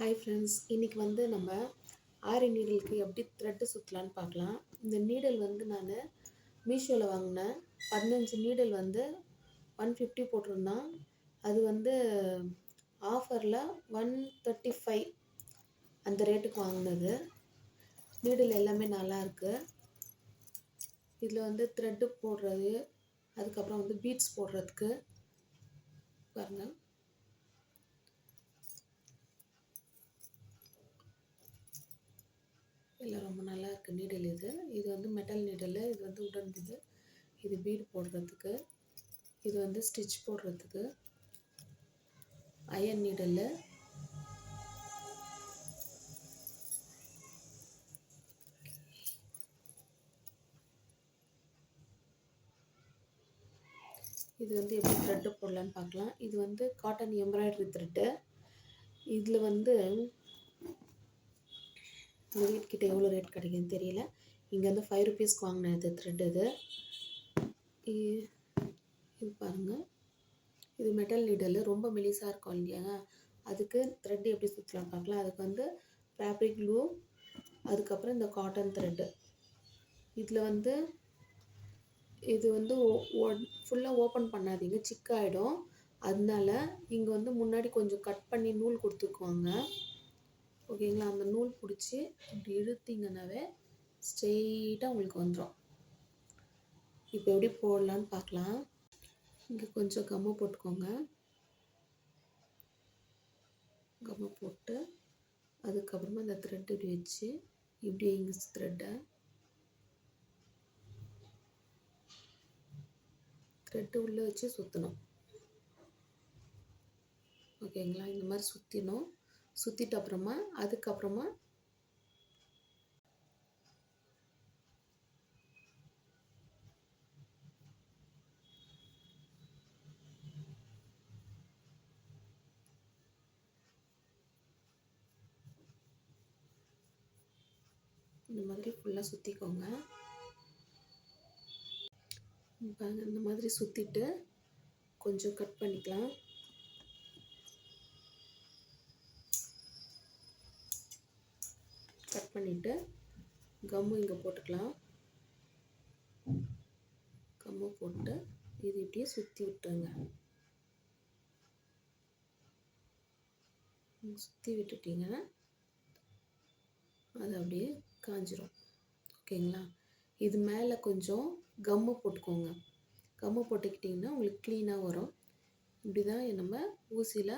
Hi friends, இன்றைக்கி வந்து நம்ம ஆரி நீடலுக்கு எப்படி த்ரெட்டு சுற்றலான்னு பார்க்கலாம். இந்த நீடல் வந்து நான் மீஷோவில் வாங்கினேன். 15 நீடல் வந்து 150 போட்டிருந்தான். அது வந்து ஆஃபரில் 135 அந்த ரேட்டுக்கு வாங்கினது. நீடல் எல்லாமே நல்லாயிருக்கு. இதில் வந்து த்ரெட்டு போடுறது, அதுக்கப்புறம் வந்து பீட்ஸ் போடுறதுக்கு பாருங்கள். எல்லாம் ரொம்ப நல்லா இருக்குது. நீடல் இது வந்து மெட்டல் நீடல், இது வந்து உடன் இது பீடு போடுறதுக்கு, இது வந்து ஸ்டிச் போடுறதுக்கு. அயன் நீடல், இது வந்து எப்படி த்ரெட்டு போடலான்னு பார்க்கலாம். இது வந்து காட்டன் எம்ப்ராய்டரி த்ரெட்டு. இதில் வந்து இந்த வீட்கிட்ட எவ்வளோ ரேட் கிடைக்குன்னு தெரியல. இங்கே வந்து 5 ருபீஸ்க்கு வாங்கினேன் இது த்ரெட். இது பாருங்கள், இது மெட்டல் நீடல், ரொம்ப மெலிசாக இருக்கும் இல்லையா? அதுக்கு த்ரெட் எப்படி சுற்றலாம் பார்க்கலாம். அதுக்கு வந்து ஃபேப்ரிக் க்ளூ, அதுக்கப்புறம் இந்த காட்டன் த்ரெட்டு. இதில் வந்து இது வந்து ஃபுல்லாக ஓப்பன் பண்ணாதீங்க, சிக்காயிடும். அதனால இங்கே வந்து முன்னாடி கொஞ்சம் கட் பண்ணி நூல் கொடுத்துக்குவாங்க, ஓகேங்களா? அந்த நூல் பிடிச்சி இப்படி இழுத்தீங்கன்னாவே ஸ்ட்ரெயிட்டாக உங்களுக்கு வந்துடும். இப்போ எப்படி போடலான்னு பார்க்கலாம். இங்கே கொஞ்சம் கம்மு போட்டுக்கோங்க. கம்மு போட்டு அதுக்கப்புறமா இந்த த்ரெட் இப்படி வச்சு இப்படி இங்கே த்ரெட்டு உள்ளே வச்சு சுற்றணும், ஓகேங்களா? இந்த மாதிரி சுற்றினோம். சுற்றிட்டு அப்புறமா அதுக்கப்புறமா இந்த மாதிரி ஃபுல்லாக சுற்றிக்கோங்க. பாருங்கள், இந்த மாதிரி சுற்றிட்டு கொஞ்சம் கட் பண்ணிக்கலாம். கட் பண்ணிவிட்டு கம்மு இங்கே போட்டுக்கலாம். கம்மு போட்டு இது இப்படியே சுற்றி விட்டுருங்க. சுற்றி விட்டுட்டிங்கன்னா அது அப்படியே காஞ்சிரும், ஓகேங்களா? இது மேலே கொஞ்சம் கம்மு போட்டுக்கோங்க. கம்மு போட்டுக்கிட்டிங்கன்னா உங்களுக்கு க்ளீனாக வரும். இப்படி தான் நம்ம ஊசியில்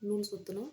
நூல் சுற்றணும்.